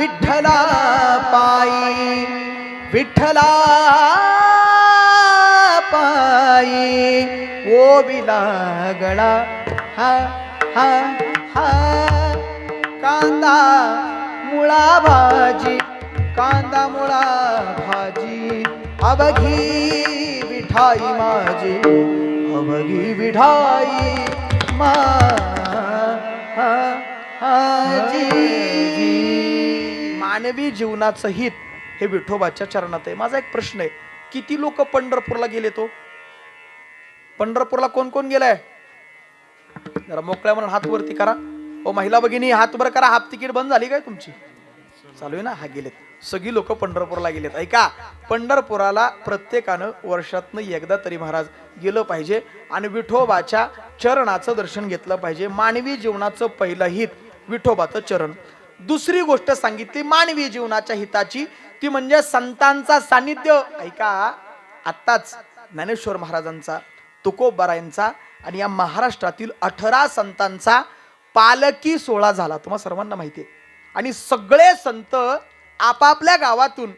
विठ्ठला पायी विठ्ठला पायी ओविला गळा हा हा हा कांदा मुळा भाजी कांदा मुळा भाजी अवघी विठाई माझी अवघी विठाई माझी. मानवी जीवनाचं हित हे विठोबाच्या चरणात आहे. माझा एक प्रश्न आहे, किती लोक पंढरपूरला गेले? तो पंढरपूरला कोण कोण गेलाय? जरा मोकळ्या म्हणून हात वरती करा. ओ महिला भगिनी हात वर करा. हाफ तिकीट बंद झाली काय तुमची? चालू आहे ना? हा गेलेत सगळी लोक पंढरपूरला गेलेत. ऐका, पंढरपुराला प्रत्येकानं वर्षातनं एकदा तरी महाराज गेलं पाहिजे आणि विठोबाच्या चरणाचं दर्शन घेतलं पाहिजे. मानवी जीवनाचं पहिलं हित विठोबाचं चरण. दुसरी गोष्ट सांगितली मानवी जीवनाच्या हिताची, ती म्हणजे संतांचा सानिध्य. ऐका, आत्ताच ज्ञानेश्वर महाराजांचा, तुकोबारायांचा आणि या महाराष्ट्रातील 18 संतांचा पालकी सोहळा झाला. तुम्हाला सर्वांना माहिती आहे. आणि सगळे संत आपापल्या गावातून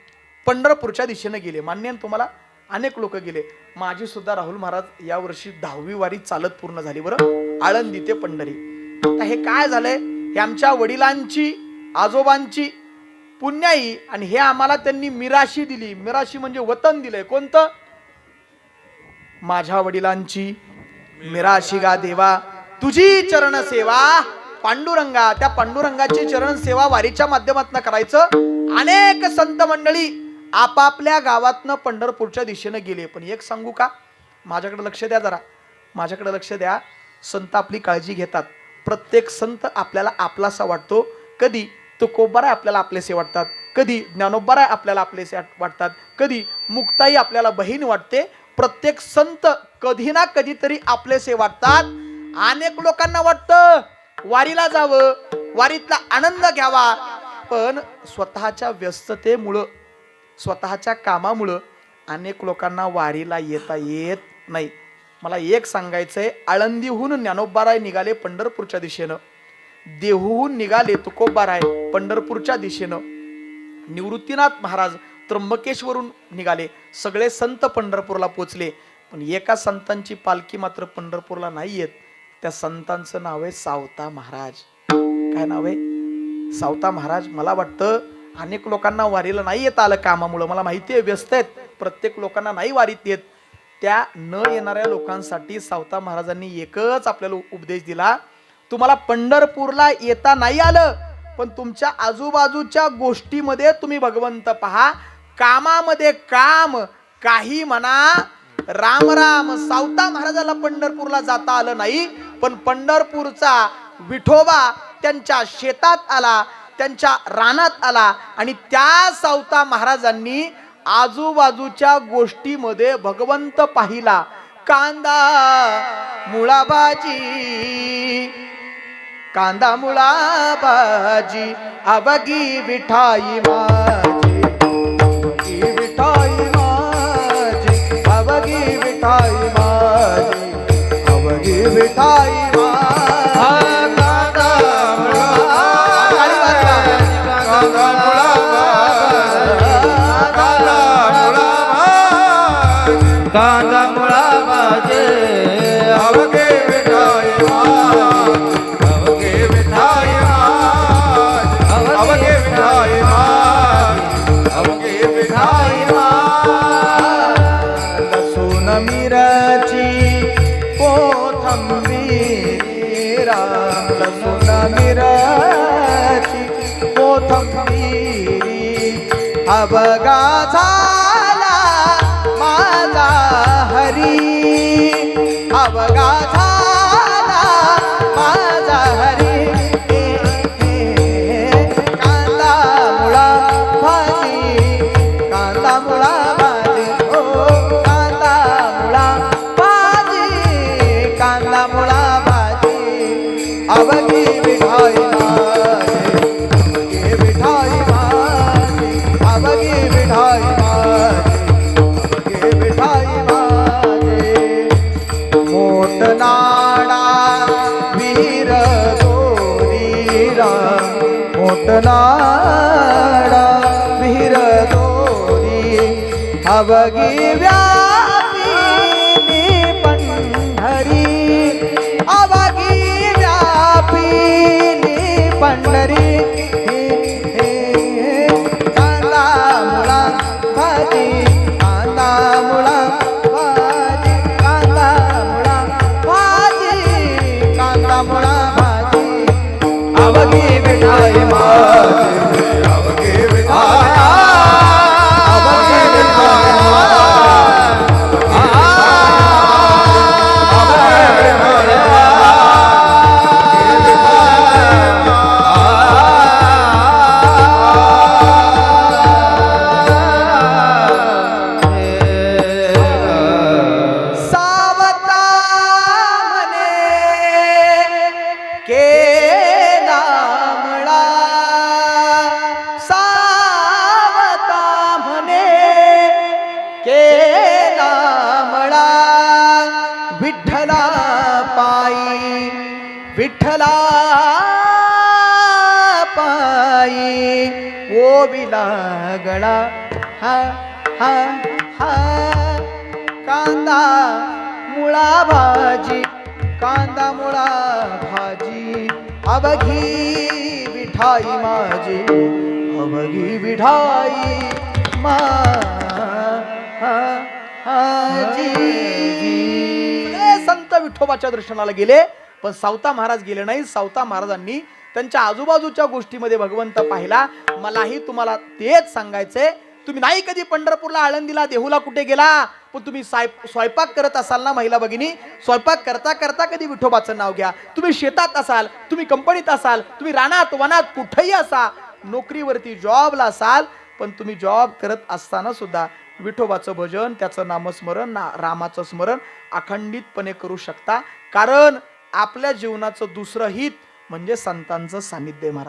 पंढरपूरच्या दिशेने गेले. मान्य तुम्हाला? अनेक लोक गेले. माझी सुद्धा राहुल महाराज यावर्षी 10वी वारी चालत पूर्ण झाली. बरं, आळंदी ते पंढरी. आता हे काय झालंय? हे आमच्या वडिलांची आजोबांची पुण्याई आणि हे आम्हाला त्यांनी मिराशी दिली. मिराशी म्हणजे वतन दिलंय. कोणतं? माझ्या वडिलांची मिराशी गा देवा तुझी चरण सेवा पांडुरंगा. त्या पांडुरंगाची चरण सेवा वारीच्या माध्यमातून करायचं. अनेक संत मंडळी आपापल्या गावातनं पंढरपूरच्या दिशेने गेले. पण एक सांगू का? माझ्याकडे लक्ष द्या जरा, माझ्याकडे लक्ष द्या. संत आपली काळजी घेतात. प्रत्येक संत आपल्याला आपलासा वाटतो. कधी तुकोबाराय आपल्याला आपलेसे वाटतात, कधी ज्ञानोबाराय आपल्याला आपलेसे वाटतात, कधी मुक्ताई आपल्याला बहीण वाटते. प्रत्येक संत कधी ना कधीतरी आपलेसे वाटतात. अनेक लोकांना वाटतं वारीला जावं, वारीतला आनंद घ्यावा, पण स्वतःच्या व्यस्ततेमुळं, स्वतःच्या कामामुळं अनेक लोकांना वारीला येता येत नाही. मला एक सांगायचंय, आळंदीहून ज्ञानोबाराय निघाले पंढरपूरच्या दिशेनं, देहूहून निघाले तुकोबाराय पंढरपूरच्या दिशेनं, निवृत्तीनाथ महाराज त्र्यंबकेश्वरून निघाले. सगळे संत पंढरपूरला पोचले. पण एका संतांची पालखी मात्र पंढरपूरला नाही येत. त्या संतांचं नाव आहे सावता महाराज. काय नाव आहे? सावता महाराज. मला वाटतं अनेक लोकांना वारीला नाही येत आलं कामामुळं. मला माहिती आहे व्यस्त आहेत, प्रत्येक लोकांना नाही वारीत येत. त्या न येणाऱ्या लोकांसाठी सावता महाराजांनी एकच आपल्याला उपदेश दिला, तुम्हाला पंढरपूरला येता नाही आलं पण तुमच्या आजूबाजूच्या गोष्टीमध्ये तुम्ही भगवंत पहा. कामामध्ये काम काही म्हणा, राम राम. सावता महाराजाला पंढरपूरला जाता आलं नाही, पण पंढरपूरचा विठोबा त्यांच्या शेतात आला, त्यांच्या रानात आला आणि त्या सावता महाराजांनी आजूबाजूच्या गोष्टीमध्ये भगवंत पाहिला. कांदा मुळा भाजी, कांदा मुळा भाजी अवघी विठाई माझी, अवघी विठाई माझी, अवघी विठाई माझी, अवघी विठाई कांदा मुळा भाजे अवघे विठाई अवघे विठाई अवघे विठाई अवघे विठाई. लसूण मिरची कोथिंबीर, लसूण मिरची कोथिंबीर अवघा झाला माझा हरी, अवघा झाला माझा हरी. कांदा मुळा भाजी, कांदा मुळा भाजी, ओ कांदा मुळा भाजी, कांदा मुळा भाजी अवघी विठाई माझी, अवघी विठाई माझी, अवघी विठाई माझी, अवघी विठाई माझी. मोठनाडा विहीर दोरी अवघी व्यापिनी पंढरी अवघी व्यापिनी पंढरी कांदा मुळा भाजी कांदा मुळा भाजी कांदा मुळा भाजी कांदा मुळा भाजी अवघी विठाई माझी अवघी विठाई अवघी विठाई सावता म्हणे केला मुळा सावता म्हणे केला मुळा विठ्ठला पायी विठ्ठला पायी ओविला गळा हा हा हा कांदा मुळा भाजी कांदा मुळा भाजी अवघी विठाई माझी अवघी विठाई माझी सगळे संत विठोबाच्या दर्शनाला गेले पण सावता महाराज गेले नाही. सावता महाराजांनी त्यांच्या आजूबाजूच्या गोष्टीमध्ये भगवंत पाहिला. मलाही तुम्हाला तेच सांगायचंय. तुम्ही नाही कधी पंढरपूरला आळंदीला देहूला कुठे गेला पण तुम्ही स्वयंपाक करत असाल ना महिला भगिनी स्वयंपाक करता करता कधी विठोबाचं नाव घ्या. तुम्ही शेतात असाल तुम्ही कंपनीत असाल तुम्ही रानात वनात कुठेही असा नोकरीवरती जॉबला असाल पण तुम्ही जॉब करत असताना सुद्धा विठोबाचं भजन त्याचं नामस्मरण रामाचं स्मरण अखंडितपणे करू शकता. कारण आपल्या जीवनाचं दुसरं हित म्हणजे संतांचं सानिध्य महाराज.